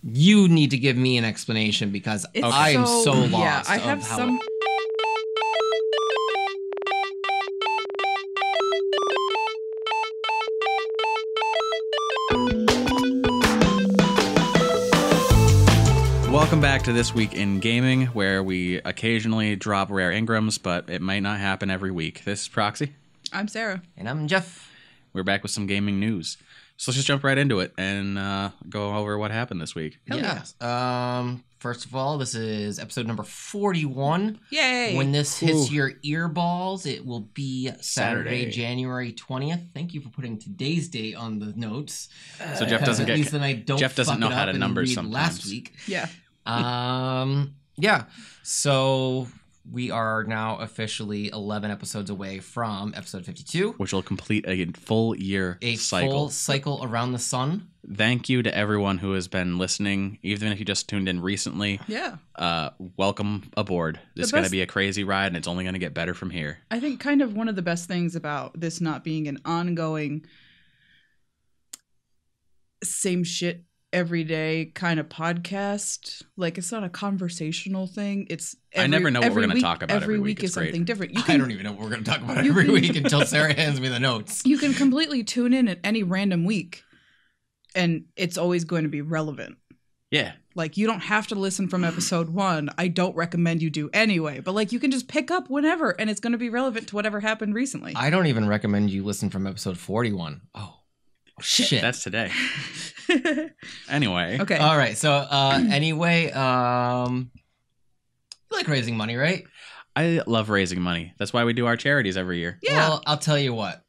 You need to give me an explanation because I am so lost. Yeah, I have some. Welcome back to This Week in Gaming, where we occasionally drop rare Ingrams, but it might not happen every week. This is Proxy. I'm Sarah. And I'm Jeff. We're back with some gaming news. So let's just jump right into it and go over what happened this week. Yes. First of all, this is episode number 41. Yay! When this hits your earballs, it will be Saturday, Saturday. January 20th. Thank you for putting today's date on the notes. So Jeff doesn't At get. least then I don't Jeff doesn't fuck know it how up to and number read sometimes. last week. Yeah. Yeah. So we are now officially 11 episodes away from episode 52. Which will complete a full year A cycle. full cycle around the sun. Thank you to everyone who has been listening, even if you just tuned in recently. Yeah. Welcome aboard. This is going to be a crazy ride, and it's only going to get better from here. I think kind of one of the best things about this not being an ongoing same shit every day kind of podcast, like it's not a conversational thing. It's I never know what we're going to talk about every week. is It's great. something different. I don't even know what we're going to talk about every week until Sarah hands me the notes. You can completely tune in at any random week, and it's always going to be relevant. Yeah. Like, you don't have to listen from episode 1. I don't recommend you do anyway. But, like, you can just pick up whenever, and it's going to be relevant to whatever happened recently. I don't even recommend you listen from episode 41. Oh, shit. That's today. Anyway. Okay. All right. So, anyway, you like raising money, right? I love raising money. That's why we do our charities every year. Yeah. Well, I'll tell you what.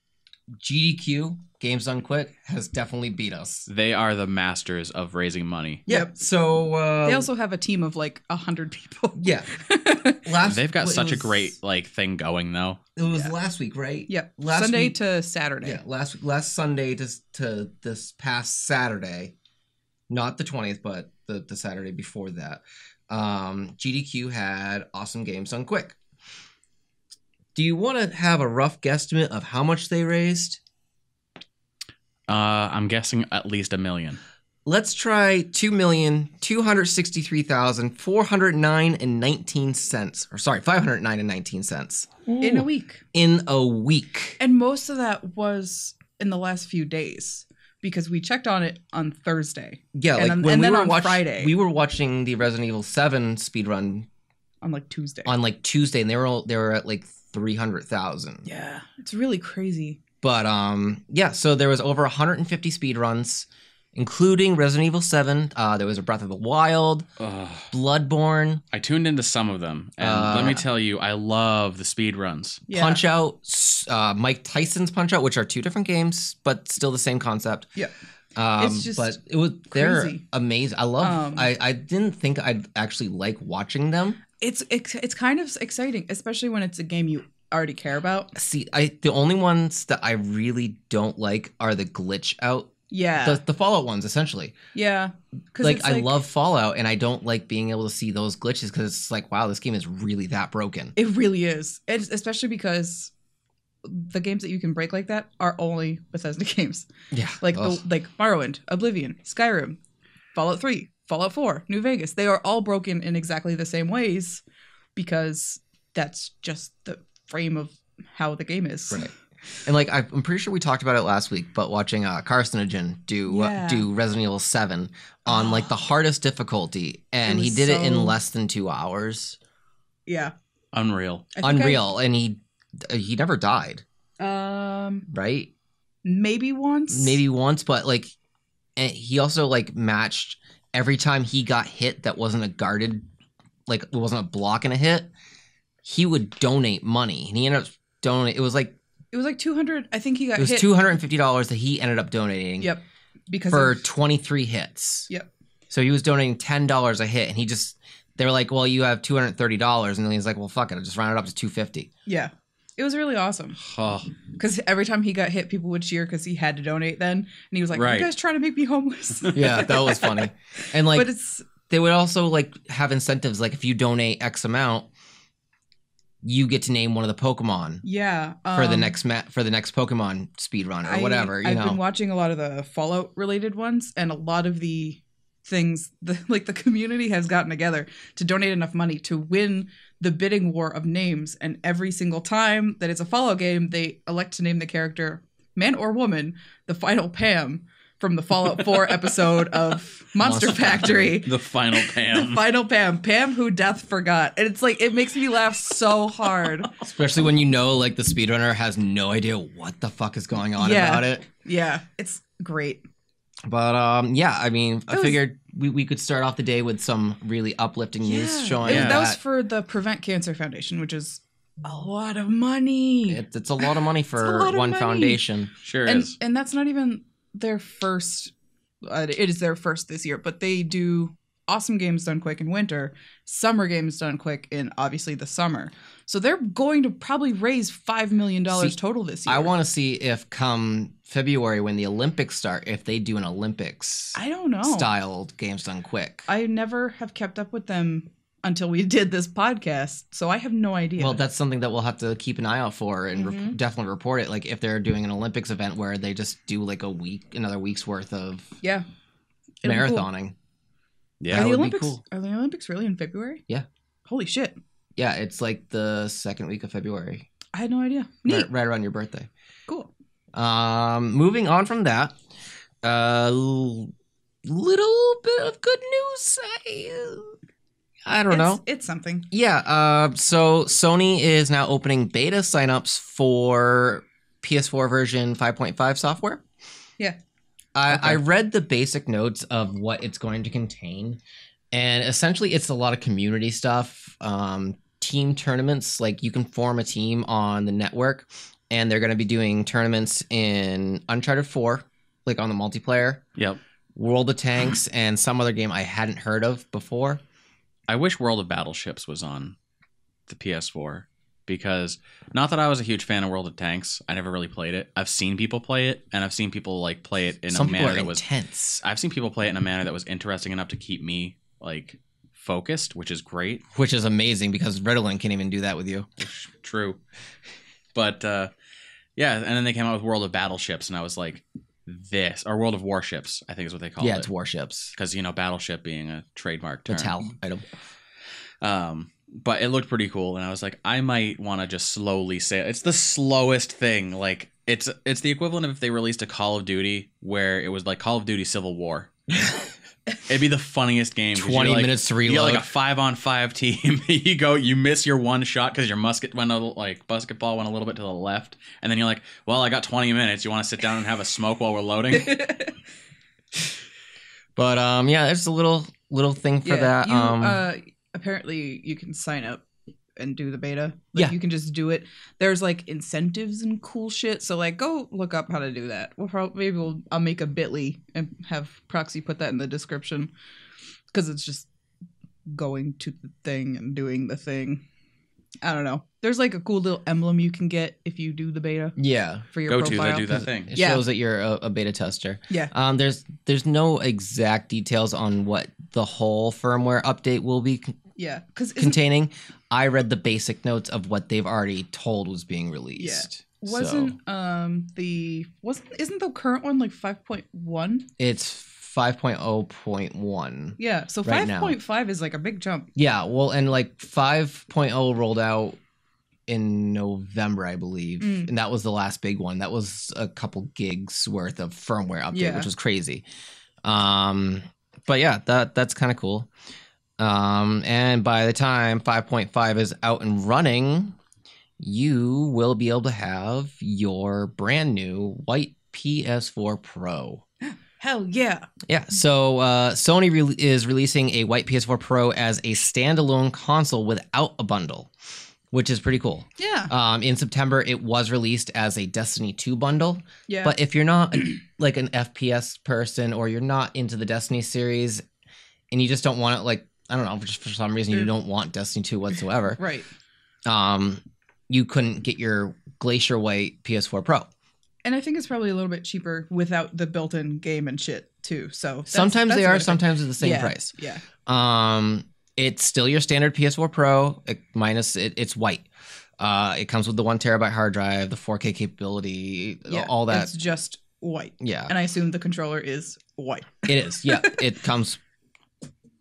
GDQ, Games Done Quick, has definitely beat us. They are the masters of raising money. Yep. So, They also have a team of, like, 100 people. yeah. They've got it such a was- great thing going though. It was last week, right? Yep. Last Sunday week- to Saturday. Yeah, last Sunday to this past Saturday, not the 20th, but the Saturday before that. GDQ had awesome games done quick. Do you want to have a rough guesstimate of how much they raised? I'm guessing at least $1 million. Let's try $2,263,409.19, or sorry, $509.19 In a week. in a week. And most of that was in the last few days, because we checked on it on Thursday. Yeah, And like on- when and we then were on Friday. we were watching the Resident Evil 7 speedrun On, like, Tuesday. on like Tuesday, and they were at like 300,000. Yeah. It's really crazy. But yeah, so there was over 150 speedruns, including Resident Evil 7. There was a Breath of the Wild, Ugh. Bloodborne, I tuned into some of them, and let me tell you, I love the speed runs. Yeah. Punch Out, Mike Tyson's Punch Out, which are two different games, but still the same concept. Yeah. It's just but it was they're crazy. amazing. I love. I didn't think I'd actually like watching them. It's kind of exciting, especially when it's a game you already care about. See, the only ones that I really don't like are the glitch out. Yeah. The Fallout ones, essentially. Yeah. 'Cause Like, it's I love Fallout, and I don't like being able to see those glitches because it's like, wow, this game is really that broken. It really is. It's especially because the games that you can break like that are only Bethesda games. Yeah. Like Ugh. like Morrowind, Oblivion, Skyrim, Fallout 3, Fallout 4, New Vegas. They are all broken in exactly the same ways because that's just the frame of how the game is. Right. And like, I'm pretty sure we talked about it last week, but watching Carcinogen do Resident Evil 7 on like the hardest difficulty, and he did it in less than 2 hours. Yeah. Unreal. Unreal. And he never died, Um, right? maybe once. Maybe once, but like, and he also like matched every time he got hit that wasn't a guarded, like it wasn't a block and a hit, he would donate money, and he ended up donating. It was like 200. I think he got it was hit. $250 that he ended up donating. Yep. Because for of, 23 hits. Yep. So he was donating $10 a hit, and they were like, well, you have $230, and then he's like, well, fuck it, I'll just round it up to $250. Yeah. It was really awesome. Oh, Because every time he got hit, people would cheer because he had to donate then. And he was like, Right. you guys trying to make me homeless? Yeah, that was funny. And like, But it's, they would also like have incentives, like if you donate X amount, you get to name one of the Pokemon yeah. for the next Pokemon speedrun or whatever. I've been watching a lot of the Fallout related ones, and a lot of the things. The community has gotten together to donate enough money to win the bidding war of names. And every single time that it's a follow game, they elect to name the character, man or woman, the final Pam from the Fallout 4 episode of Monster Factory. The final Pam. The final Pam. Pam who death forgot. And it's like, it makes me laugh so hard. Especially when you know, like, the speedrunner has no idea what the fuck is going on about it. Yeah, it's great. But, yeah, I mean, I figured we could start off the day with some really uplifting news showing that was for the Prevent Cancer Foundation, which is a lot of money. It's a lot of money for one foundation. Sure is. And that's not even their first. It is their first this year, but they do awesome games done quick in winter, summer games done quick in obviously the summer. So they're going to probably raise $5 million total this year. I want to see if come February when the Olympics start, if they do an Olympics I don't know styled games done quick. I never have kept up with them until we did this podcast, so I have no idea. Well, that's something that we'll have to keep an eye out for and definitely report it. Like if they're doing an Olympics event where they just do like another week's worth of marathoning. Yeah, are would be cool. Are the Olympics really in February? Yeah. Holy shit. Yeah, it's like the second week of February. I had no idea. Neat. Right around your birthday. Cool. Moving on from that, little bit of good news. I don't know. It's something. Yeah. So Sony is now opening beta signups for PS4 version 5.5 software. Yeah. I read the basic notes of what it's going to contain, and essentially it's a lot of community stuff, team tournaments. Like you can form a team on the network, and they're going to be doing tournaments in Uncharted 4, like on the multiplayer. Yep. World of Tanks, and some other game I hadn't heard of before. I wish World of Battleships was on the PS4. Because, not that I was a huge fan of World of Tanks, I never really played it. I've seen people play it, and I've seen people like play it in a manner that was intense. I've seen people play it in a manner that was interesting enough to keep me like focused, which is great. Which is amazing because Ritalin can't even do that with you. True, but yeah, and then they came out with World of Battleships, and I was like, this or World of Warships, I think is what they call it. Yeah, it's warships because battleship being a trademark term. Metal item. But it looked pretty cool, and I was like, I might want to just slowly say it. It's the slowest thing. Like it's the equivalent of if they released a Call of Duty where it was like Call of Duty Civil War. It'd be the funniest game. 20 minutes to reload. You got like a 5-on-5 team. You miss your one shot because your basketball went a little bit to the left, and then you're like, well, I got 20 minutes. You want to sit down and have a smoke while we're loading? But yeah, there's a little thing for that. Apparently you can sign up and do the beta. You can just do it. There's like incentives and cool shit. So like go look up how to do that. I'll make a bit.ly and have Proxy put that in the description because it's just going to the thing and doing the thing. I don't know. There's like a cool little emblem you can get if you do the beta. Yeah. For your profile. Do that thing. It shows that you're a beta tester. Yeah. There's no exact details on what the whole firmware update will be containing. I read the basic notes of what they've already told was being released. Yeah. Isn't the current one like 5.1? It's 5.0.1. Yeah, so right 5.5 is like a big jump. Yeah, well, and like 5.0 rolled out in November, I believe. And that was the last big one. That was a couple gigs worth of firmware update, which was crazy. But yeah, that's kind of cool. And by the time 5.5 is out and running, you will be able to have your brand new white PS4 Pro. Hell yeah. Yeah, so Sony is releasing a white PS4 Pro as a standalone console without a bundle, which is pretty cool. Yeah. In September, it was released as a Destiny 2 bundle. Yeah. But if you're not like an FPS person or you're not into the Destiny series and you just don't want it, like, I don't know, just for some reason you don't want Destiny 2 whatsoever. Right. You couldn't get your Glacier White PS4 Pro. And I think it's probably a little bit cheaper without the built-in game and shit too. So sometimes they are, sometimes it's the same price. Yeah. It's still your standard PS4 Pro minus it's white. It comes with the 1 terabyte hard drive, the 4K capability, all that. It's just white. Yeah. And I assume the controller is white. It is. Yeah. It comes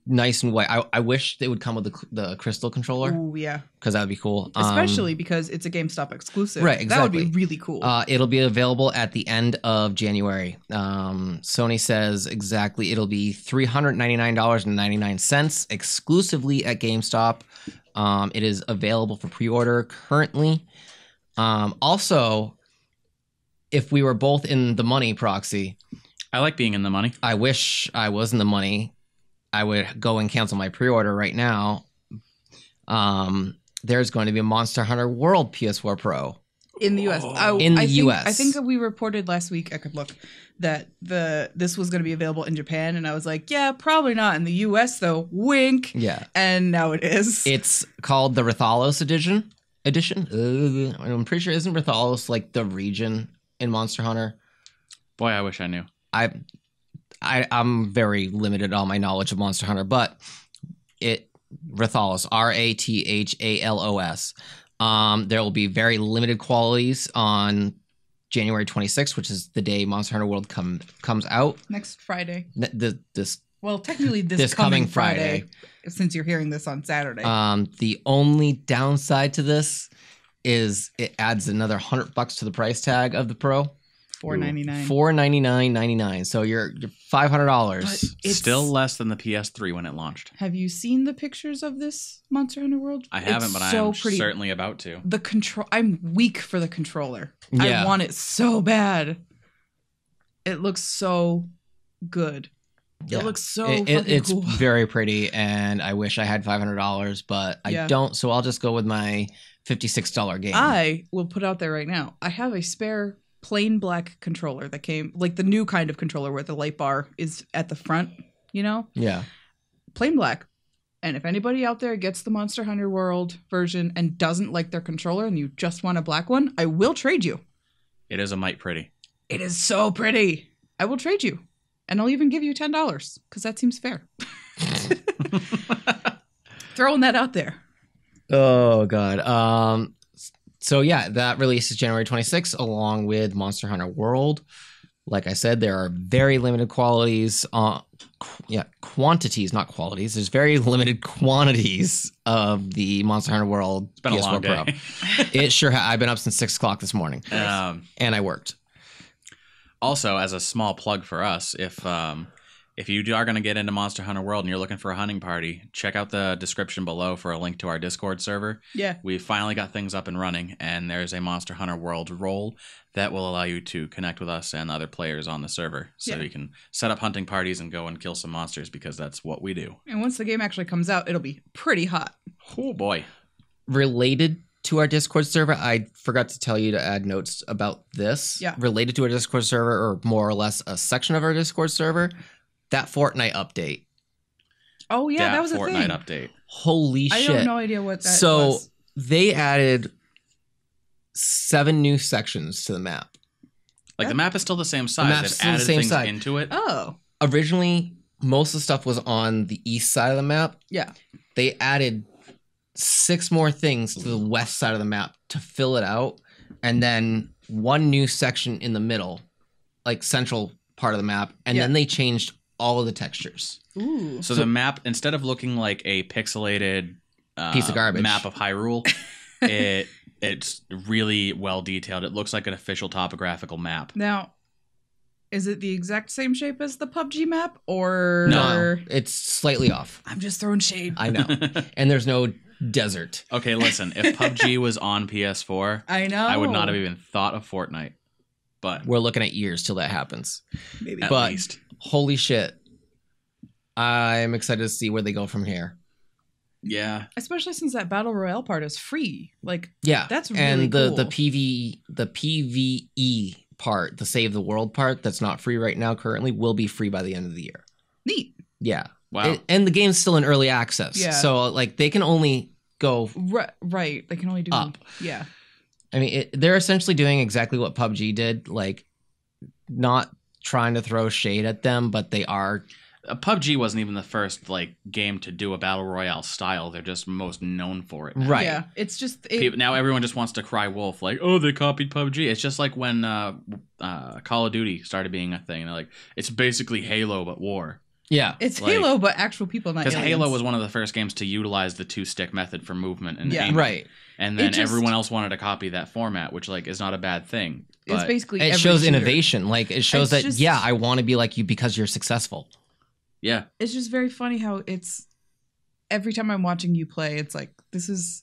nice and white. I wish they would come with the crystal controller Oh yeah, because that would be cool. especially because it's a GameStop exclusive. Right, That would exactly. be really cool. It'll be available at the end of January. Sony says exactly it'll be $399.99 exclusively at GameStop. It is available for pre-order currently. Also, if we were both in the money, Proxy, I like being in the money. I wish I was in the money. I would go and cancel my pre-order right now. There's going to be a Monster Hunter World PS4 Pro. In the U.S. US. I think that we reported last week, I could look, that this was going to be available in Japan, and I was like, yeah, probably not in the U.S. though. Wink. Yeah. And now it is. It's called the Rathalos edition. I'm pretty sure isn't Rathalos like the region in Monster Hunter? Boy, I wish I knew. I'm very limited on my knowledge of Monster Hunter, but Rathalos, Rathalos. There will be very limited qualities on January 26th, which is the day Monster Hunter World comes out. Next Friday. This Well, technically this coming Friday, since you're hearing this on Saturday. The only downside to this is it adds another $100 to the price tag of the Pro. $4.99. $499.99. So you're $500. But it's Still less than the PS3 when it launched. Have you seen the pictures of this Monster Hunter World? I haven't, but so I'm pretty. certainly about to. The control. I'm weak for the controller. Yeah. I want it so bad. It looks so good. Yeah. It looks so it's cool. very pretty, and I wish I had $500, but I Yeah. don't. So I'll just go with my $56 game. I will put out there right now. I have a spare plain black controller that came, like the new kind of controller where the light bar is at the front, you know? Yeah. Plain black. And if anybody out there gets the Monster Hunter World version and doesn't like their controller and you just want a black one, I will trade you. It is a mite pretty. It is so pretty. I will trade you. And I'll even give you $10 because that seems fair. Throwing that out there. Oh God. So yeah, that releases January 26th along with Monster Hunter World. Like I said, there are very limited quantities, not qualities. There's very limited quantities of the Monster Hunter World It's been a PS4 long Pro. day. It sure I've been up since 6 o'clock this morning, and I worked. Also, as a small plug for us, if you are going to get into Monster Hunter World and you're looking for a hunting party, check out the description below for a link to our Discord server. Yeah. We finally got things up and running, and there's a Monster Hunter World role that will allow you to connect with us and other players on the server. So you can set up hunting parties and go and kill some monsters, because that's what we do. And once the game actually comes out, it'll be pretty hot. Oh boy. Related to our Discord server, I forgot to tell you to add notes about this. Yeah. Related to our Discord server, or more or less a section of our Discord server, that Fortnite update. Oh, yeah, that was a Fortnite thing. update. Holy I shit. have no idea what that So was. they added 7 new sections to the map. Like, the map is still the same size. map's They've still the added same things size. into it. Oh, Originally, most of the stuff was on the east side of the map. yeah. They added 6 more things to the west side of the map to fill it out, and then 1 new section in the middle, like central part of the map, and then they changed all of the textures. Ooh. So the map, instead of looking like a pixelated Piece of garbage map of Hyrule, it's really well detailed. It looks like an official topographical map. Now, is it the exact same shape as the PUBG map, or No, it's slightly off. I'm just throwing shade. I know. And there's no desert. Okay, listen. If PUBG was on PS4, I know. I would not have even thought of Fortnite. But We're looking at years till that happens. Maybe. at But least. holy shit. I'm excited to see where they go from here. Yeah. Especially since that battle royale part is free. Like, Yeah. that's really and the cool. the PvE part, the save the world part that's not free right now currently, will be free by the end of the year. Neat. Yeah. Wow. And the game's still in early access. Yeah. So like they can only go Right. They can only do up. Yeah. I mean, they're essentially doing exactly what PUBG did, like not trying to throw shade at them, but they are. PUBG wasn't even the first game to do a battle royale style. They're just most known for it now. Right. Yeah. It's just Now everyone just wants to cry wolf, like, oh, they copied PUBG. It's just like when Call of Duty started being a thing. They're like, it's basically Halo but war. Yeah. It's Like- Halo, but actual people, not Because aliens. Halo was one of the first games to utilize the 2-stick method for movement and Yeah. aiming. Right. And then It just- everyone else wanted to copy that format, which like is not a bad thing. It's But basically It every shows shooter. innovation. Like it shows It's that just- yeah, I want to be like you because you're successful. yeah, It's just very funny how it's every time I'm watching you play, it's like this is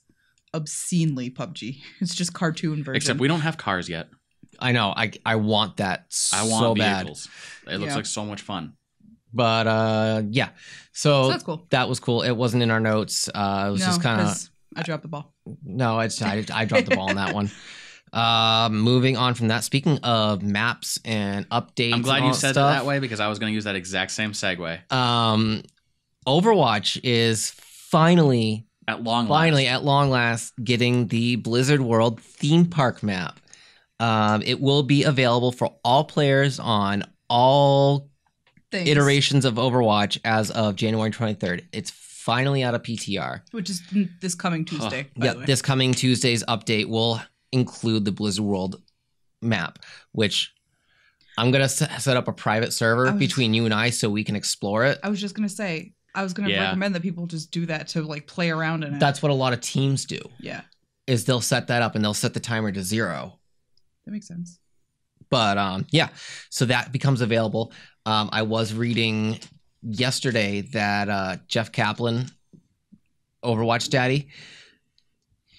obscenely PUBG. It's just cartoon version. except we don't have cars yet. I know. I want that I want so bad. vehicles. It looks Yeah. like so much fun. But yeah. So So that's cool. that was cool. It wasn't in our notes. It was No, just kind of 'cause I dropped the ball. no. I dropped the ball on that one. Moving on from that. Speaking of maps and updates, I'm glad and you all said it stuff, that way because I was going to use that exact same segue. Overwatch is finally At long at long last getting the Blizzard World theme park map. It will be available for all players on all Thanks. iterations of Overwatch as of January 23rd. It's finally out of PTR. Which is this coming Tuesday. by the way. This coming Tuesday's update will include the Blizzard World map, which I'm going to set up a private server between you and I so we can explore it. I was just gonna say. I was gonna Yeah. recommend that people just do that to like play around in it. That's what a lot of teams do, yeah, is they'll set that up and they'll set the timer to 0. that makes sense. But yeah, so that becomes available. I was reading yesterday that Jeff Kaplan, Overwatch Daddy,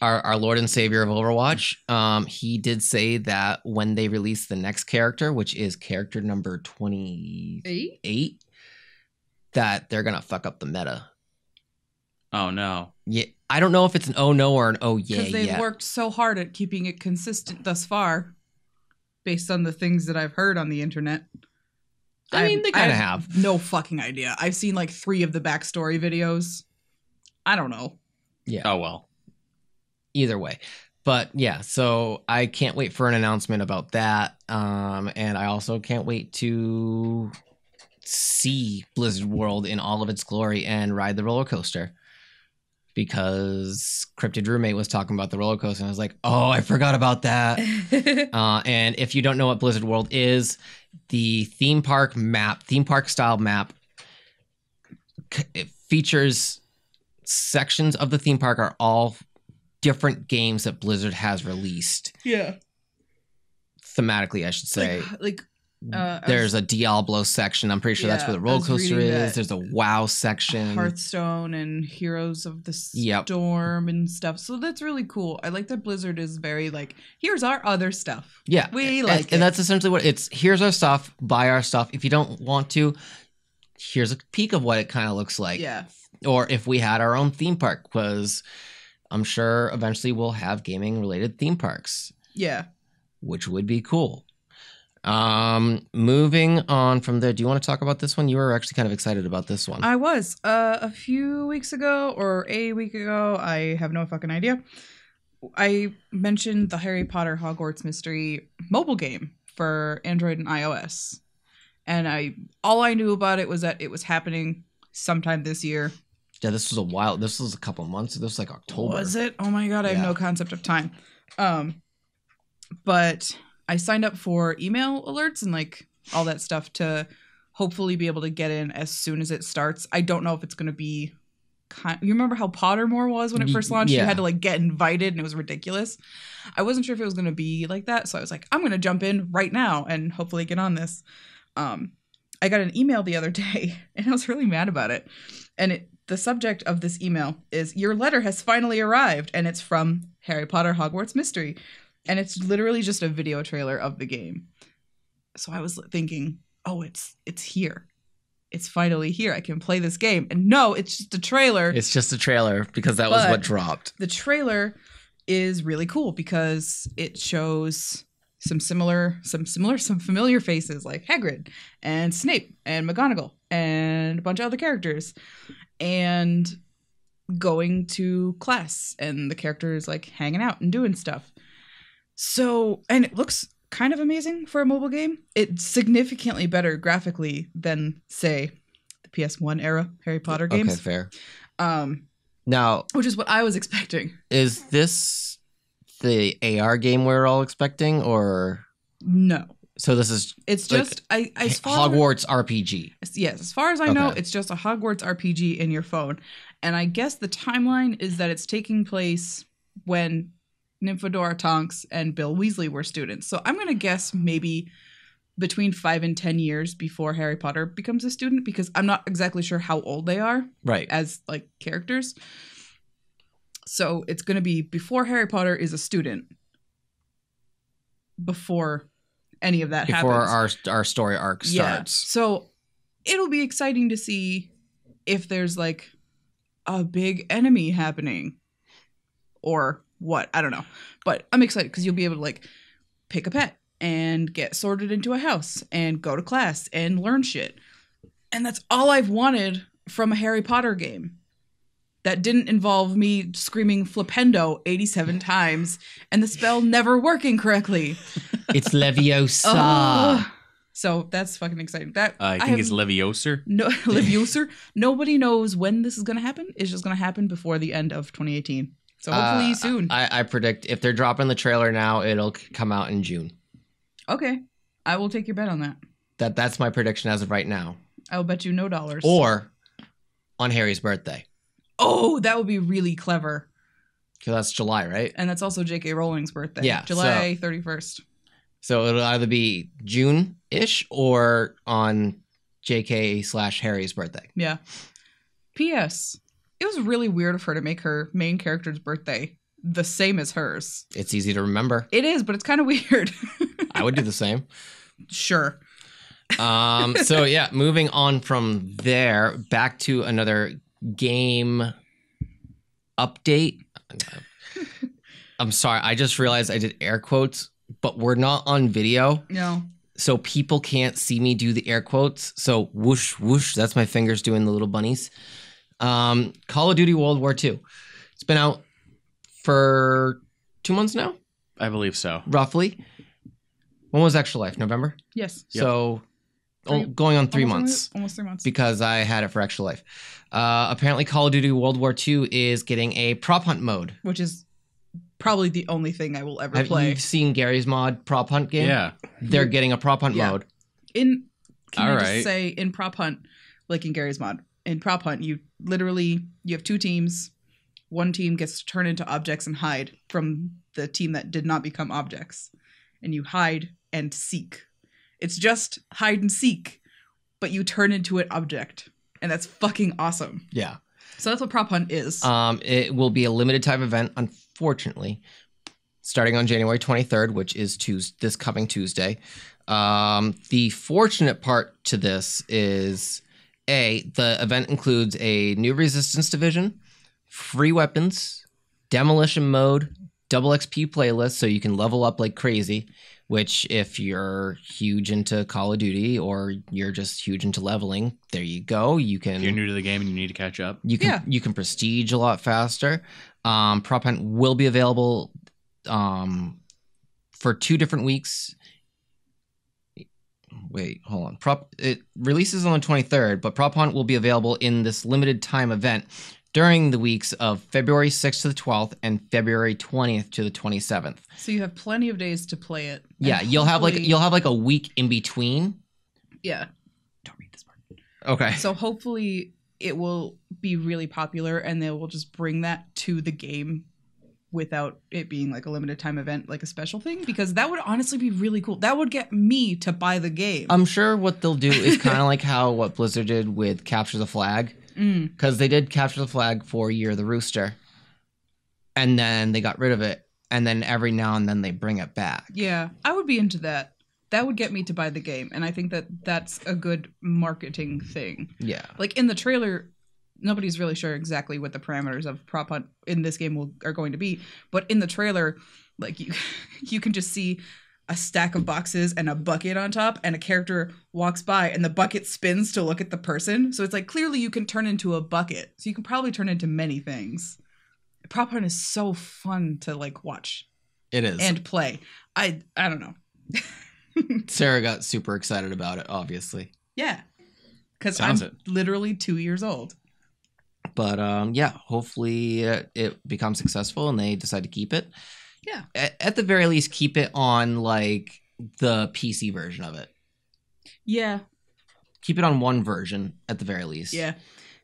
our Lord and Savior of Overwatch, he did say that when they release the next character, which is character number 28, 8? that they're gonna fuck up the meta. Oh no. Yeah, I don't know if it's an oh no or an oh yeah. Because they've yet. worked so hard at keeping it consistent thus far, based on the things that I've heard on the internet. I mean, they kind of have. No fucking idea. I've seen like 3 of the backstory videos. I don't know. Yeah. Oh well. Either way. But yeah, so I can't wait for an announcement about that. And I also can't wait to see Blizzard World in all of its glory and ride the roller coaster. Because Cryptid Roommate was talking about the roller coaster, and I was like, oh, I forgot about that. And if you don't know what Blizzard World is, the theme park style map, it features sections of the theme park are all different games that Blizzard has released. Yeah. Thematically, I should say. There's a Diablo section. I'm pretty sure that's Yeah, where the I roller was coaster reading is. that. There's a WoW section. Hearthstone and Heroes of the Yep. Storm and stuff. So that's really cool. I like that Blizzard is very like, here's our other stuff. Yeah. We and, like it. and that's essentially what it's. Here's our stuff. Buy our stuff. If you don't want to, here's a peek of what it kind of looks like. Yeah. Or if we had our own theme park, because I'm sure eventually we'll have gaming related theme parks, Yeah. which would be cool. Moving on from there, do you want to talk about this one? You were actually kind of excited about this one. I was a few weeks ago or a week ago. I have no fucking idea. I mentioned the Harry Potter Hogwarts Mystery mobile game for Android and iOS, and all I knew about it was that it was happening sometime this year. Yeah, this was a while. This was a couple months. This was like October. Was it? Oh my god, I have Yeah. no concept of time. But I signed up for email alerts and like all that stuff to hopefully be able to get in as soon as it starts. I don't know if it's going to be you remember how Pottermore was when it first launched? Yeah. You had to like get invited and it was ridiculous. I wasn't sure if it was going to be like that, so I was like, I'm going to jump in right now and hopefully get on this. I got an email the other day and I was really mad about it. And the subject of this email is, your letter has finally arrived, and it's from Harry Potter Hogwarts Mystery. And it's literally just a video trailer of the game. So I was thinking, oh, it's here. It's finally here. I can play this game. And no, it's just a trailer. It's just a trailer because that was But what dropped. The trailer is really cool because it shows some familiar faces like Hagrid and Snape and McGonagall and a bunch of other characters, and going to class, and the characters like hanging out and doing stuff. So, and it looks kind of amazing for a mobile game. It's significantly better graphically than, say, the PS1 era Harry Potter games. Okay, fair. Now, Which is what I was expecting. is this the AR game we're all expecting, or No. So this is It's like just as far Hogwarts RPG. Yes, as far as I know, Okay. it's just a Hogwarts RPG in your phone. And I guess the timeline is that it's taking place when Nymphadora Tonks and Bill Weasley were students. So I'm going to guess maybe between 5 and 10 years before Harry Potter becomes a student, because I'm not exactly sure how old they are Right. as like characters. So it's going to be before Harry Potter is a student, before any of that Before happens. our story arc starts. So it'll be exciting to see if there's like a big enemy happening or what. I don't know. But I'm excited because you'll be able to like pick a pet and get sorted into a house and go to class and learn shit. And that's all I've wanted from a Harry Potter game. That didn't involve me screaming Flipendo 87 times and the spell never working correctly. It's Leviosa. Oh. So that's fucking exciting. That I think it's Leviosa. No, Leviosa. Nobody knows when this is going to happen. It's just going to happen before the end of 2018. So hopefully soon. I predict if they're dropping the trailer now, it'll come out in June. Okay. I will take your bet on that. That's my prediction as of right now. I will bet you no dollars. Or on Harry's birthday. Oh, that would be really clever. Because that's July, right? And that's also J.K. Rowling's birthday. Yeah, July 31st. So it'll either be June-ish or on JK/Harry's birthday. Yeah. P.S. It was really weird of her to make her main character's birthday the same as hers. It's easy to remember. It is, but it's kind of weird. I would do the same. Sure. So yeah, moving on from there, back to another game update. I'm sorry, I just realized I did air quotes, but we're not on video. No. So people can't see me do the air quotes. So whoosh, whoosh, that's my fingers doing the little bunnies. Call of Duty World War II. It's been out for 2 months now, I believe so. roughly. When was Extra Life? November? Yes. Yep. So going on 3 months. Almost 3 months. Because I had it for Extra Life. Apparently Call of Duty World War II is getting a prop hunt mode. Which is probably the only thing I will ever Have play. you seen Gary's mod prop hunt game? Yeah. They're getting a prop hunt Yeah. mode. Can I All just right. say in prop hunt, like in Gary's mod, in prop hunt, you have 2 teams. One team gets to turn into objects and hide from the team that did not become objects. And you hide and seek. It's just hide and seek, but you turn into an object. And that's fucking awesome. Yeah. So that's what prop hunt is. It will be a limited time event, unfortunately, starting on January 23rd, which is this coming Tuesday. The fortunate part to this is, the event includes a new resistance division, free weapons, demolition mode, double XP playlist, so you can level up like crazy, which if you're huge into Call of Duty or you're just huge into leveling, there you go. You can... If you're new to the game and you need to catch up. You can prestige a lot faster. Prop hunt will be available for 2 different weeks. Wait, hold on. It releases on the 23rd, but prop hunt will be available in this limited time event during the weeks of February 6th to the 12th and February 20th to the 27th. So you have plenty of days to play it. Yeah, And you'll have hopefully- a week in between. Yeah. Don't read this part. Okay. So hopefully it will be really popular and they will just bring that to the game without it being like a limited time event, like a special thing, because that would honestly be really cool. That would get me to buy the game. I'm sure what they'll do is kind of like what Blizzard did with Capture the Flag. Because they did Capture the Flag for Year of the Rooster. And then they got rid of it. And then every now and then they bring it back. Yeah, I would be into that. That would get me to buy the game. And I think that that's a good marketing thing. Yeah. Like in the trailer, nobody's really sure exactly what the parameters of prop hunt in this game are going to be. But in the trailer, like you can just see a stack of boxes and a bucket on top, and a character walks by and the bucket spins to look at the person. So it's like, clearly you can turn into a bucket. So you can probably turn into many things. Prop hunt is so fun to like watch It is. and play. I don't know. Sarah got super excited about it, obviously. Yeah. Because I'm Sounds it. literally 2 years old. But yeah, hopefully it becomes successful and they decide to keep it. Yeah. At the very least, keep it on like the PC version of it. Yeah. Keep it on one version at the very least. Yeah.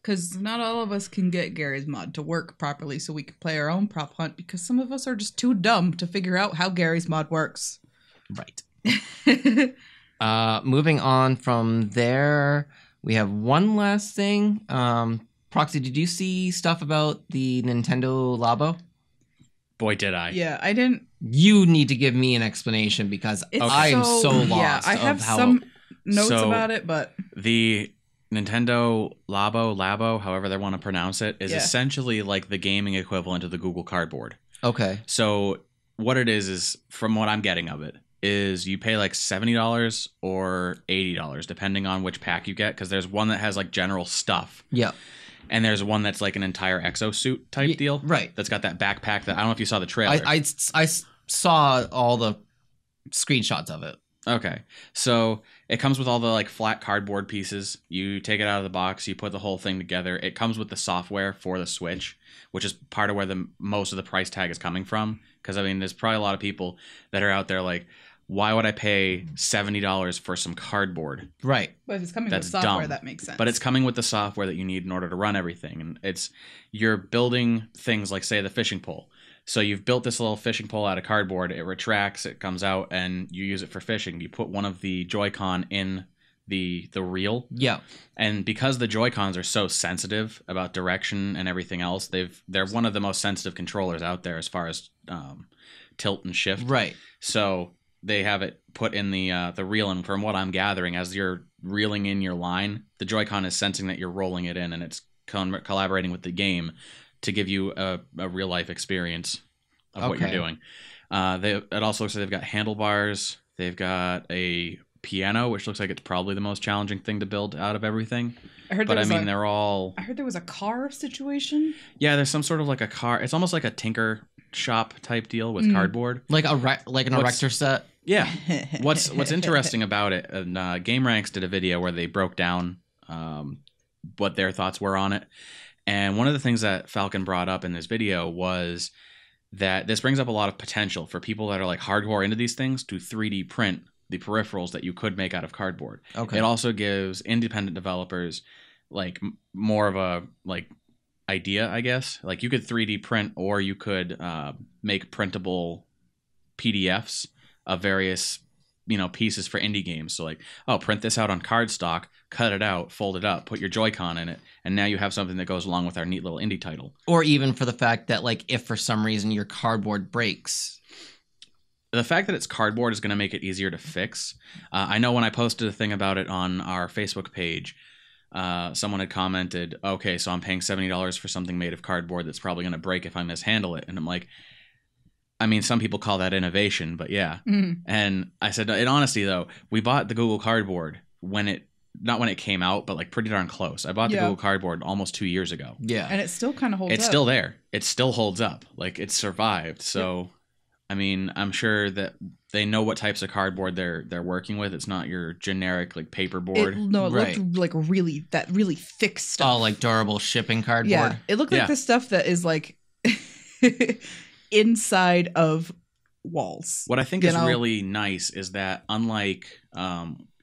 Because not all of us can get Gary's mod to work properly so we can play our own prop hunt, because some of us are just too dumb to figure out how Gary's mod works. Right. Moving on from there, we have one last thing. Proxy, did you see stuff about the Nintendo Labo? Boy, did I. Yeah, I didn't. You need to give me an explanation because I am so lost. Yeah, I have some notes about it, but the Nintendo Labo, however they want to pronounce it, is essentially like the gaming equivalent of the Google Cardboard. Okay. So what it is from what I'm getting of it, is you pay like $70 or $80, depending on which pack you get, because there's one that has like general stuff. Yeah. And there's one that's like an entire exosuit type deal. Right. That's got that backpack that I don't know if you saw the trailer. I saw all the screenshots of it. Okay. So it comes with all the like flat cardboard pieces. You take it out of the box, you put the whole thing together. It comes with the software for the Switch, which is part of where most of the price tag is coming from. Because I mean, there's probably a lot of people that are out there like, why would I pay $70 for some cardboard? Right. But if it's coming with software, that makes sense. But it's coming with the software that you need in order to run everything. And you're building things like, say, the fishing pole. So you've built this little fishing pole out of cardboard. It retracts, it comes out, and you use it for fishing. You put one of the Joy-Con in the reel. Yeah. And because the Joy-Cons are so sensitive about direction and everything else, they're one of the most sensitive controllers out there as far as tilt and shift. Right. So they have it put in the reel, and from what I'm gathering, as you're reeling in your line, the Joy-Con is sensing that you're rolling it in, and it's collaborating with the game to give you a real-life experience of what you're doing. It also looks like they've got handlebars. They've got a piano, which looks like it's probably the most challenging thing to build out of everything. I heard they're all... I heard there was a car situation. Yeah, there's some sort of like a car. It's almost like a tinker shop type deal with cardboard. Like an erector set? Yeah. What's interesting about it, and Game Ranks did a video where they broke down what their thoughts were on it. And one of the things that Falcon brought up in this video was that this brings up a lot of potential for people that are like hardcore into these things to 3D print the peripherals that you could make out of cardboard. Okay. It also gives independent developers like more of a like idea, I guess. Like you could 3D print, or you could make printable PDFs of various pieces for indie games. So like, print this out on cardstock, cut it out, fold it up, put your Joy-Con in it, and now you have something that goes along with our neat little indie title. Or even for the fact that like if for some reason your cardboard breaks, the fact that it's cardboard is going to make it easier to fix. I know when I posted a thing about it on our Facebook page, someone had commented, okay, so I'm paying $70 for something made of cardboard that's probably going to break if I mishandle it. And I'm like, I mean, some people call that innovation, but yeah. Mm-hmm. And I said, in honesty, though, we bought the Google Cardboard not when it came out, but like pretty darn close. I bought the Google Cardboard almost 2 years ago. Yeah. And it still kind of holds up. It's still there. It still holds up. Like, it's survived. So, I mean, I'm sure that they know what types of cardboard they're working with. It's not your generic, like, paperboard. It looked like really thick stuff. Oh, like durable shipping cardboard? Yeah. It looked like the stuff that is, like... inside of walls. What I think is really nice is that unlike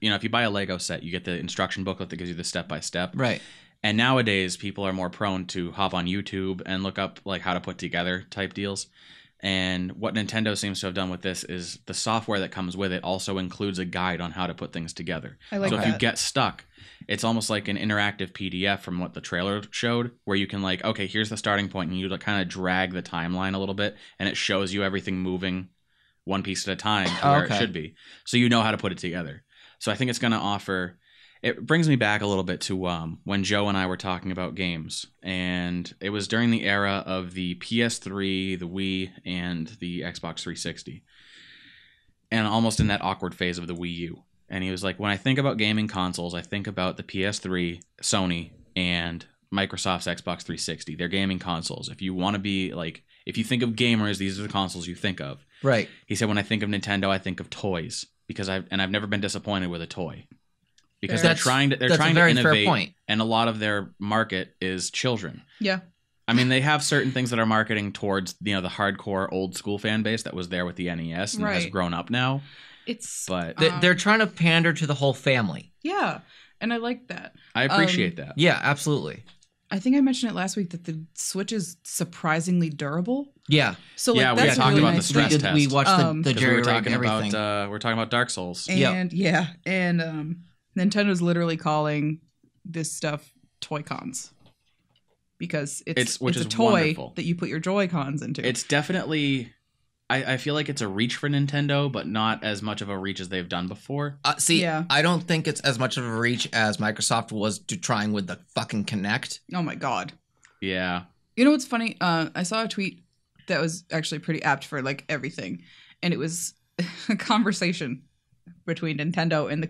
if you buy a Lego set, you get the instruction booklet that gives you the step-by-step. Right. And nowadays people are more prone to hop on YouTube and look up like how to put together type deals. And what Nintendo seems to have done with this is the software that comes with it also includes a guide on how to put things together. So if you get stuck, it's almost like an interactive PDF from what the trailer showed, where you can like, okay, here's the starting point, and you like kind of drag the timeline a little bit, and it shows you everything moving one piece at a time to where it should be. So you know how to put it together. So I think it's going to offer... It brings me back a little bit to when Joe and I were talking about games, and it was during the era of the PS3, the Wii, and the Xbox 360, and almost in that awkward phase of the Wii U. And he was like, when I think about gaming consoles, I think about the PS3, Sony, and Microsoft's Xbox 360. They're gaming consoles. If you want to be like, if you think of gamers, these are the consoles you think of. Right. He said, when I think of Nintendo, I think of toys, because I've never been disappointed with a toy. Because they're trying to innovate, fair point. And a lot of their market is children. Yeah. I mean, they have certain things that are marketing towards the hardcore old school fan base that was there with the NES and has grown up now. It's But They're trying to pander to the whole family. yeah, and I like that. I appreciate that. Yeah, absolutely. I think I mentioned it last week that the Switch is surprisingly durable. Yeah. So like Yeah, we that's talked really about the nice stress thing. test. We watched the 'Cause we jury were rig talking and everything. about Dark Souls. And Nintendo's literally calling this stuff Toy Cons because it's which a is toy wonderful. that you put your Joy Cons into. It's definitely, I feel like it's a reach for Nintendo, but not as much of a reach as they've done before. Yeah. I don't think it's as much of a reach as Microsoft was trying with the fucking Kinect. Oh my god. Yeah. You know what's funny? I saw a tweet that was actually pretty apt for like everything, and it was a conversation between Nintendo and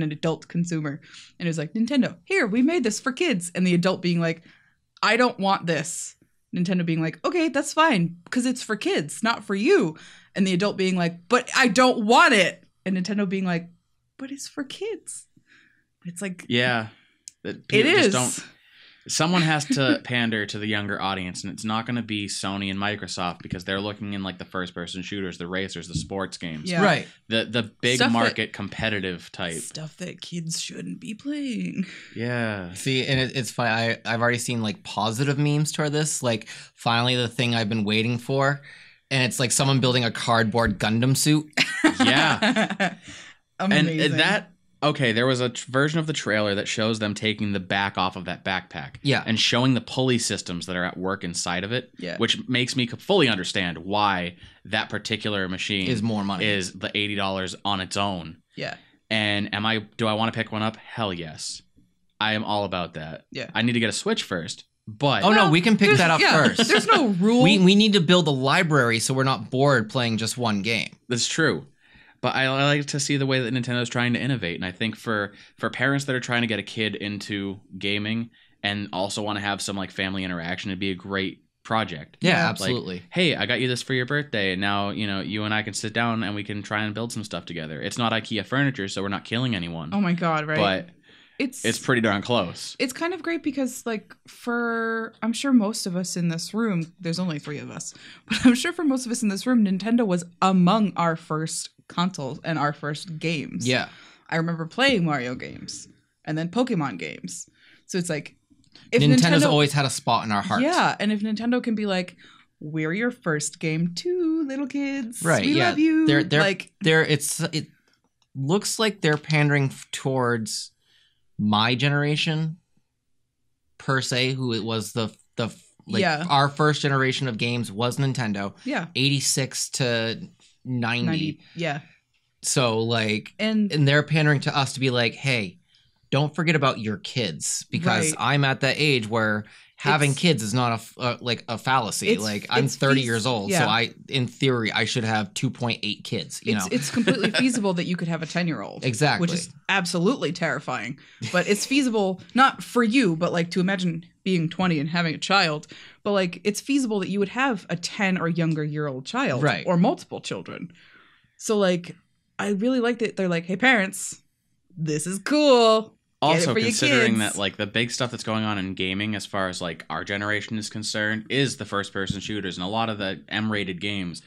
an adult consumer, and it was like, Nintendo, here, we made this for kids, and the adult being like, I don't want this. Nintendo being like, okay, that's fine, because it's for kids, not for you. And the adult being like, but I don't want it. And Nintendo being like, but it's for kids. It's like, Yeah. it People just is. don't. Someone has to pander to the younger audience, and it's not going to be Sony and Microsoft because they're looking in like the first-person shooters, the racers, the sports games, Yeah. Right. the big Stuff market competitive type. Stuff that kids shouldn't be playing. Yeah. See, and it's funny. I've already seen like positive memes toward this. Like, finally, the thing I've been waiting for, and it's like someone building a cardboard Gundam suit. Yeah. Amazing. And that, okay, there was a version of the trailer that shows them taking the back off of that backpack. Yeah. And showing the pulley systems that are at work inside of it. Yeah. Which makes me fully understand why that particular machine Is more money. is the $80 on its own. Yeah. And do I want to pick one up? Hell yes. I am all about that. Yeah. I need to get a Switch first. But Oh no, we can pick that up first. There's no rule. We need to build a library so we're not bored playing just one game. that's true. But I like to see the way that Nintendo's trying to innovate. And I think for parents that are trying to get a kid into gaming and also want to have some like family interaction, it'd be a great project. Yeah, Yeah. absolutely. Like, hey, I got you this for your birthday. And now, you and I can sit down and we can try and build some stuff together. It's not IKEA furniture, so we're not killing anyone. Oh my god, right? But it's pretty darn close. it's kind of great because like I'm sure most of us in this room, there's only 3 of us, but I'm sure for most of us in this room, Nintendo was among our first consoles and our first games. Yeah. I remember playing Mario games and then Pokemon games. So it's like if Nintendo's Nintendo, always had a spot in our hearts. yeah, and if Nintendo can be like, we're your first game too, little kids. Right. We yeah. love you. They're like it looks like they're pandering towards my generation per se, who it was the like Yeah. our first generation of games was Nintendo, yeah, 86 to 90. yeah. So like And they're pandering to us to be like, hey, don't forget about your kids, because Right. I'm at that age where having It's- kids is not like a fallacy. It's- Like I'm it's 30 years old, so yeah. in theory I should have 2.8 kids, you know. it's completely feasible that you could have a 10-year-old. Exactly. Which is absolutely terrifying. But it's feasible, not for you, but like to imagine being 20 and having a child. But like it's feasible that you would have a 10 or younger year old child. Right. Or multiple children. So like I really like that they're like, hey parents, this is cool. Get it Also, for your considering kids. that like the big stuff that's going on in gaming as far as like our generation is concerned is the first person shooters and a lot of the M-rated games.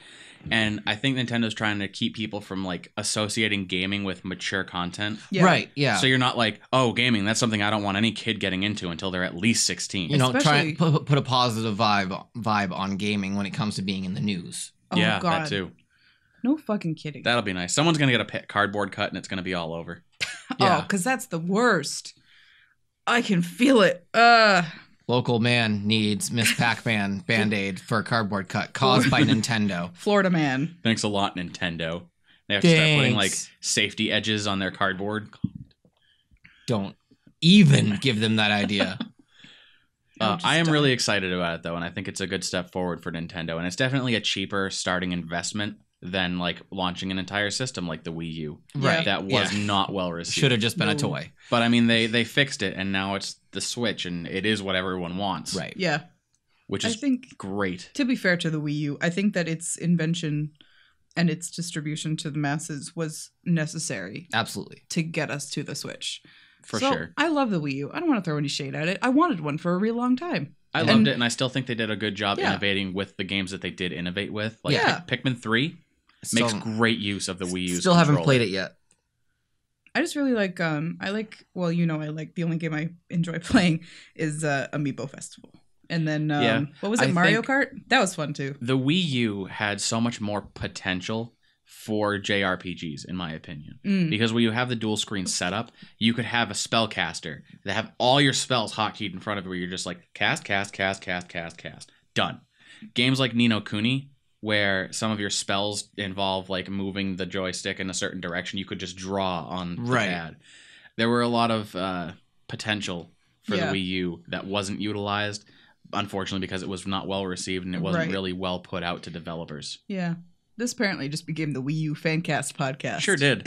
And I think Nintendo's trying to keep people from like associating gaming with mature content. Yeah. Right, yeah. So you're not like, oh, gaming, that's something I don't want any kid getting into until they're at least 16. you know, try Especially- and put a positive vibe on gaming when it comes to being in the news. Oh yeah, god. that too. No fucking kidding. That'll be nice. Someone's going to get a cardboard cut and it's going to be all over. Yeah. Oh, because that's the worst. I can feel it. Local man needs Miss Pac-Man Band-Aid for a cardboard cut caused by Nintendo. Florida man. Thanks a lot, Nintendo. They have to start putting like Thanks. safety edges on their cardboard. Don't even give them that idea. I am really excited about it though, and I think it's a good step forward for Nintendo, and it's definitely a cheaper starting investment than like launching an entire system like the Wii U. Yeah. That was Yeah. not well received. Should have just been a No. toy. But I mean, they fixed it, and now it's the Switch, and it is what everyone wants. Right. Yeah. Which I is think, great. to be fair to the Wii U, I think that its invention and its distribution to the masses was necessary Absolutely. to get us to the Switch. For So, sure. I love the Wii U. I don't want to throw any shade at it. I wanted one for a real long time. I And- loved it, and I still think they did a good job Yeah. innovating with the games that they did innovate with. Like Yeah. Pikmin 3. Makes great use of the Wii U. Still haven't played it yet. I just really like I like the only game I enjoy playing is Amiibo Festival. And then what was it, Mario Kart? That was fun too. The Wii U had so much more potential for JRPGs, in my opinion. Because when you have the dual screen setup, you could have a spellcaster that have all your spells hotkeyed in front of you where you're just like cast. Done. Games like Ni no Kuni, where some of your spells involve like moving the joystick in a certain direction, you could just draw on the pad. There were a lot of potential for the Wii U that wasn't utilized, unfortunately, because it was not well received and it wasn't really well put out to developers. Yeah. This apparently just became the Wii U Fancast podcast. Sure did.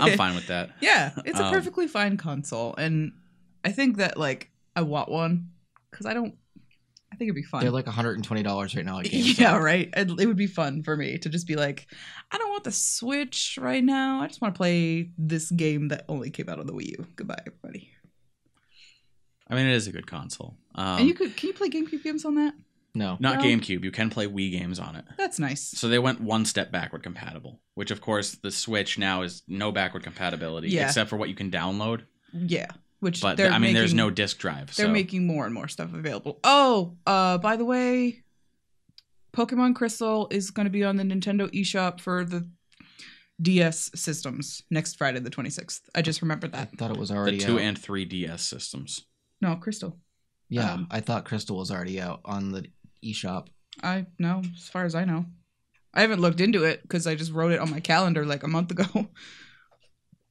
I'm fine with that. Yeah, it's a perfectly fine console. And I think that, like, I want one because I think it'd be fun. They're like $120 right now at GameStop. Yeah, right? It would be fun for me to just be like, I don't want the Switch right now. I just want to play this game that only came out on the Wii U. Goodbye, everybody. I mean, it is a good console. And can you play GameCube games on that? No. Not GameCube. You can play Wii games on it. That's nice. So they went one step backward compatible, which of course the Switch now is no backward compatibility except for what you can download. Yeah. But there's no disk drive. They're making more and more stuff available. Oh, by the way, Pokemon Crystal is going to be on the Nintendo eShop for the DS systems next Friday the 26th. I just remembered that. I thought it was already the 2 out. and 3 DS systems. No, Crystal. Yeah, I thought Crystal was already out on the eShop. No, as far as I know. I haven't looked into it because I just wrote it on my calendar like a month ago.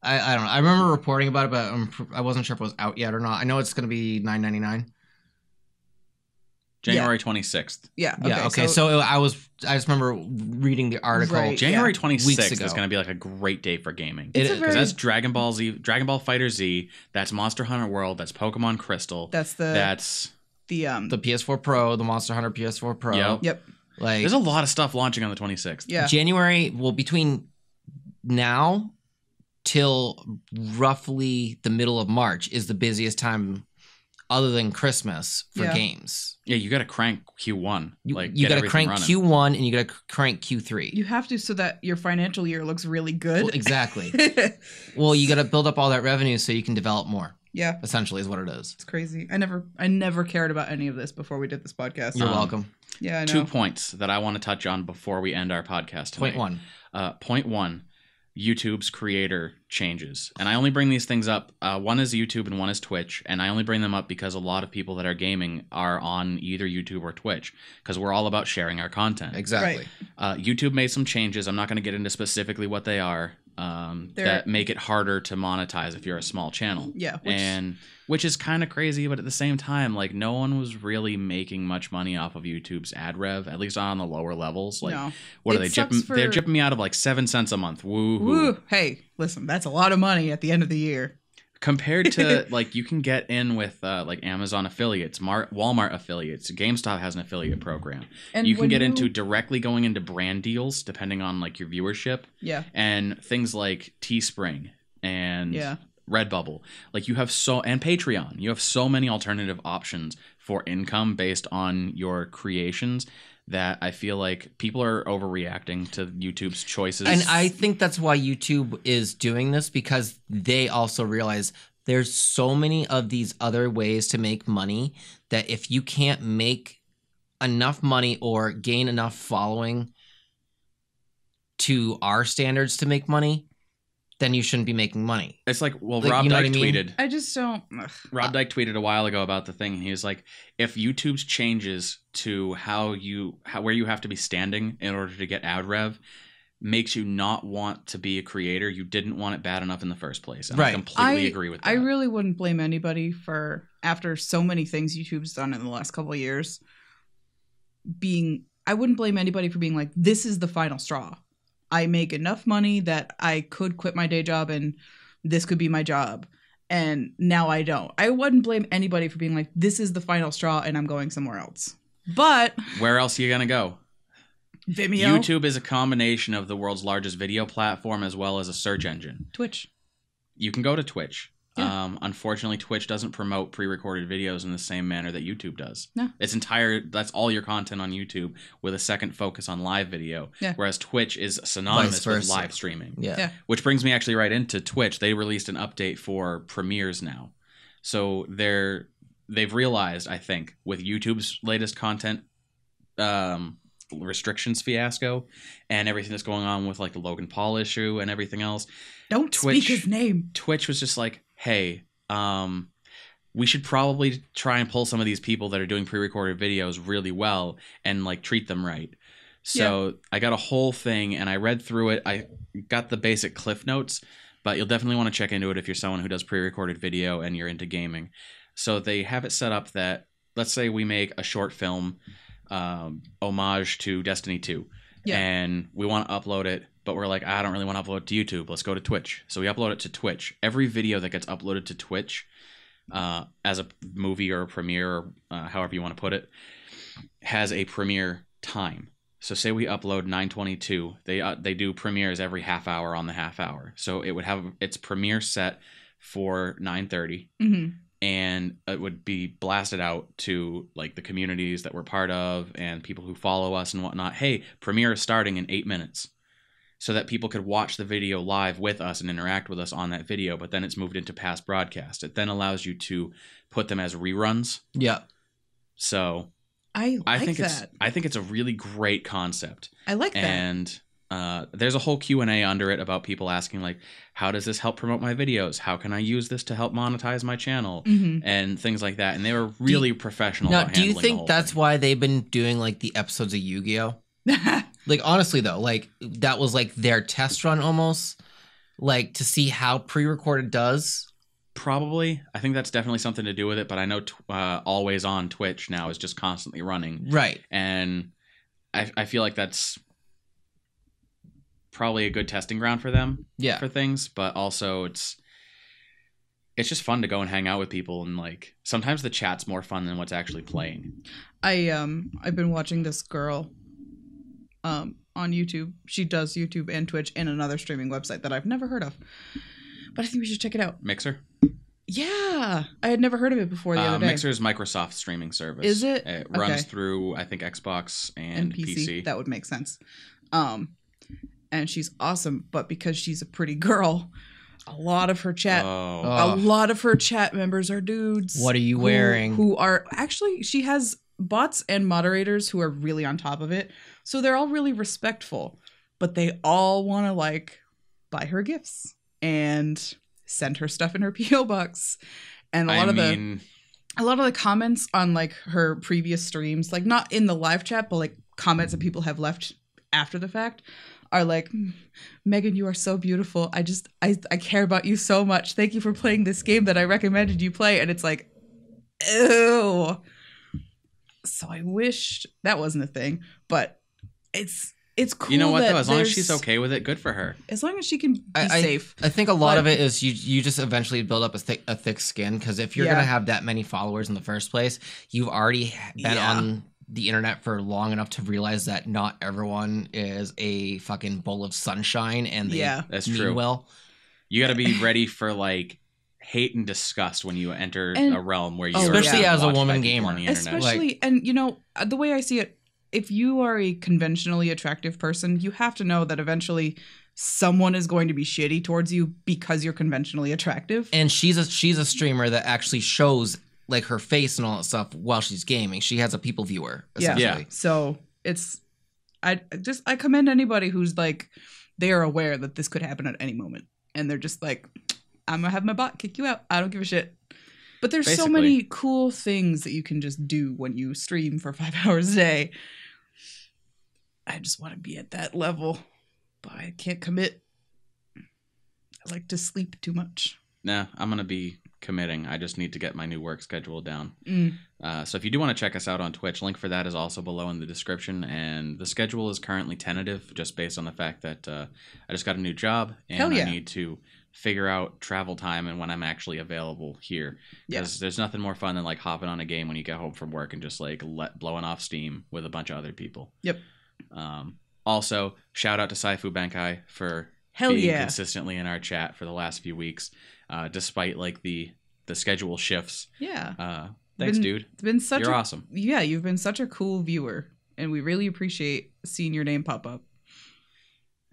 I don't know. I remember reporting about it, but I wasn't sure if it was out yet or not. I know it's going to be $9.99. January 26th. Yeah. Okay. So I just remember reading the article. Right, January 26th is going to be like a great day for gaming. Because that's Dragon Ball Fighter Z. That's Monster Hunter World. That's Pokemon Crystal. That's the PS4 Pro, the Monster Hunter PS4 Pro. Yep. Like, there's a lot of stuff launching on the 26th. Yeah. January, between now till roughly the middle of March is the busiest time other than Christmas for games. Yeah, you got to crank Q1. You got to crank running. Q1 and you got to crank Q3. You have to, so that your financial year looks really good. Well, exactly. Well, you got to build up all that revenue so you can develop more. Yeah. Essentially is what it is. It's crazy. I never cared about any of this before we did this podcast. You're welcome. Yeah, I know. 2 points that I want to touch on before we end our podcast tonight. Point one. YouTube's creator changes. And I only bring these things up. One is YouTube and one is Twitch. And I only bring them up because a lot of people that are gaming are on either YouTube or Twitch because we're all about sharing our content. Exactly. YouTube made some changes. I'm not going to get into specifically what they are that make it harder to monetize if you're a small channel. Yeah. Which is kind of crazy, but at the same time, like, no one was really making much money off of YouTube's ad rev, at least on the lower levels. Like, no. What are they jipping? They're jipping me out of like 7 cents a month. Woo! Hey, listen, that's a lot of money at the end of the year. Compared to like, you can get in with like Amazon affiliates, Walmart affiliates, GameStop has an affiliate program. And you can get into directly going into brand deals depending on like your viewership. Yeah. And things like Teespring and Redbubble. Like you have and Patreon. You have so many alternative options for income based on your creations that I feel like people are overreacting to YouTube's choices. And I think that's why YouTube is doing this, because they also realize there's so many of these other ways to make money that if you can't make enough money or gain enough following to our standards to make money, then you shouldn't be making money. It's like, Rob Dyke tweeted. I just don't. Rob Dyke tweeted a while ago about the thing, and he was like, if YouTube's changes to where you have to be standing in order to get ad rev makes you not want to be a creator, you didn't want it bad enough in the first place. And I completely agree with that. I really wouldn't blame anybody for, after so many things YouTube's done in the last couple of years, I wouldn't blame anybody for being like, this is the final straw. I make enough money that I could quit my day job and this could be my job. And now I don't. I wouldn't blame anybody for being like, this is the final straw and I'm going somewhere else. But where else are you going to go? Vimeo. YouTube is a combination of the world's largest video platform as well as a search engine. Twitch. You can go to Twitch. Yeah. Unfortunately, Twitch doesn't promote pre-recorded videos in the same manner that YouTube does. No. That's all your content on YouTube with a second focus on live video. Yeah. Whereas Twitch is synonymous Vice with versa. live streaming. Yeah. Which brings me actually right into Twitch. They released an update for premieres now. So they've realized, I think, with YouTube's latest content restrictions fiasco and everything that's going on with like the Logan Paul issue and everything else. Don't speak his name. Twitch was just like, hey, we should probably try and pull some of these people that are doing pre-recorded videos really well and like treat them right. So I got a whole thing and I read through it. I got the basic cliff notes, but you'll definitely want to check into it if you're someone who does pre-recorded video and you're into gaming. So they have it set up that, let's say we make a short film homage to Destiny 2 and we want to upload it, but we're like, I don't really want to upload it to YouTube. Let's go to Twitch. So we upload it to Twitch. Every video that gets uploaded to Twitch as a movie or a premiere or however you want to put it has a premiere time. So say we upload 9:22, they do premieres every half hour on the half hour. So it would have its premiere set for 9:30. Mm-hmm. And it would be blasted out to like the communities that we're part of and people who follow us and whatnot. Hey, premiere is starting in 8 minutes, so that people could watch the video live with us and interact with us on that video. But then it's moved into past broadcast. It then allows you to put them as reruns. Yeah. So I think it's a really great concept. I like that. And there's a whole Q&A under it about people asking like, how does this help promote my videos? How can I use this to help monetize my channel? Mm-hmm. And things like that. And they were really professional Now, about do you handling the think whole that's thing. why they've been doing like the episodes of Yu-Gi-Oh? Like honestly though, like that was like their test run almost, like to see how pre-recorded does. Probably. I think that's definitely something to do with it. But I know Always On Twitch now is just constantly running. Right. And I feel like that's probably a good testing ground for them. Yeah. For things. But also it's just fun to go and hang out with people. And like sometimes the chat's more fun than what's actually playing. I've been watching this girl on YouTube. She does YouTube and Twitch and another streaming website that I've never heard of. But I think we should check it out. Mixer? Yeah. I had never heard of it before the other day. Mixer is Microsoft's streaming service. Is it? It runs through, I think, Xbox and PC. That would make sense. And she's awesome, but because she's a pretty girl, a lot of her chat members are dudes. What are you wearing? Who are actually, she has bots and moderators who are really on top of it. So they're all really respectful, but they all want to like buy her gifts and send her stuff in her PO box. And a lot of the comments on like her previous streams, like not in the live chat, but like comments that people have left after the fact are like, Megan, you are so beautiful. I care about you so much. Thank you for playing this game that I recommended you play. And it's like, ew. So I wish that wasn't a thing, but it's cool. You know what though? As long as she's okay with it, good for her. As long as she can be safe. I think a lot of it is you just eventually build up a thick skin, because if you're gonna have that many followers in the first place, you've already been on the internet for long enough to realize that not everyone is a fucking bowl of sunshine and they that's mean true. well. You got to be ready for like hate and disgust when you enter a realm where you especially as a woman gamer on the internet. Especially, and you know, the way I see it, if you are a conventionally attractive person, you have to know that eventually someone is going to be shitty towards you because you're conventionally attractive. And she's a streamer that actually shows like her face and all that stuff while she's gaming. She has a people viewer, essentially. Yeah. So I commend anybody who's like, they are aware that this could happen at any moment. And they're just like, I'm gonna have my bot kick you out. I don't give a shit. But there's so many cool things that you can just do when you stream for 5 hours a day. I just want to be at that level, but I can't commit. I like to sleep too much. Nah, I'm going to be committing. I just need to get my new work schedule down. So if you do want to check us out on Twitch, link for that is also below in the description. And the schedule is currently tentative, just based on the fact that I just got a new job and I need to figure out travel time and when I'm actually available here. Because there's nothing more fun than like hopping on a game when you get home from work and just like blowing off steam with a bunch of other people. Yep. Also, shout out to Saifu Bankai for Hell being yeah. consistently in our chat for the last few weeks, despite like the schedule shifts. Yeah. Thanks, dude. It's been such You're awesome. Yeah, you've been such a cool viewer, and we really appreciate seeing your name pop up.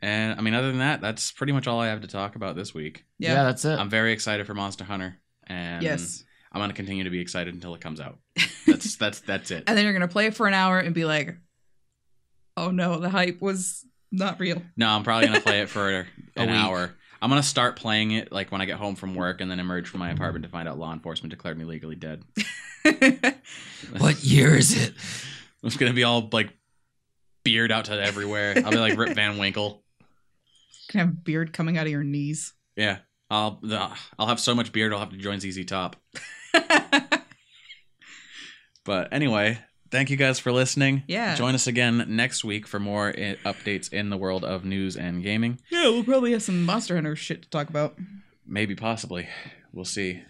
And I mean, other than that, that's pretty much all I have to talk about this week. Yeah, that's it. I'm very excited for Monster Hunter, and Yes. I'm gonna continue to be excited until it comes out. That's it. And then you're gonna play it for an hour and be like, "Oh no, the hype was not real." No, I'm probably gonna play it for an week. hour. I'm gonna start playing it like when I get home from work, and then emerge from my apartment to find out law enforcement declared me legally dead. What year is it? It's gonna be all like beard out to everywhere. I'll be like Rip Van Winkle. You can have beard coming out of your knees. Yeah, I'll have so much beard I'll have to join ZZ Top. But anyway, thank you guys for listening. Yeah. Join us again next week for more updates in the world of news and gaming. Yeah, we'll probably have some Monster Hunter shit to talk about. Maybe, possibly. We'll see.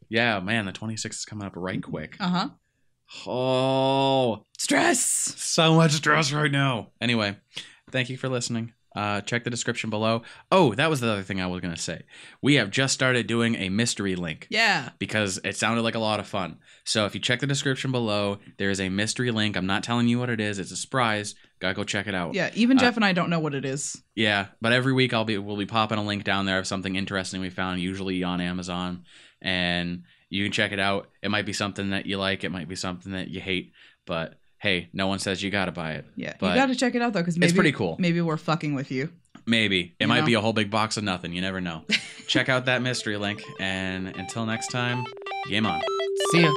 Yeah, man, the 26th is coming up right quick. Uh-huh. Oh, Stress! so much stress right now. Anyway, thank you for listening. Check the description below. Oh, that was the other thing I was going to say. We have just started doing a mystery link. Yeah. Because it sounded like a lot of fun. So if you check the description below, there is a mystery link. I'm not telling you what it is. It's a surprise. Gotta go check it out. Yeah, even Jeff and I don't know what it is. Yeah, but every week we'll be popping a link down there of something interesting we found, usually on Amazon. And you can check it out. It might be something that you like. It might be something that you hate. But hey, no one says you gotta buy it. Yeah, but you gotta check it out though, because maybe it's pretty cool. Maybe we're fucking with you. Maybe. It You might know? be a whole big box of nothing. You never know. Check out that mystery link. And until next time, game on. See ya.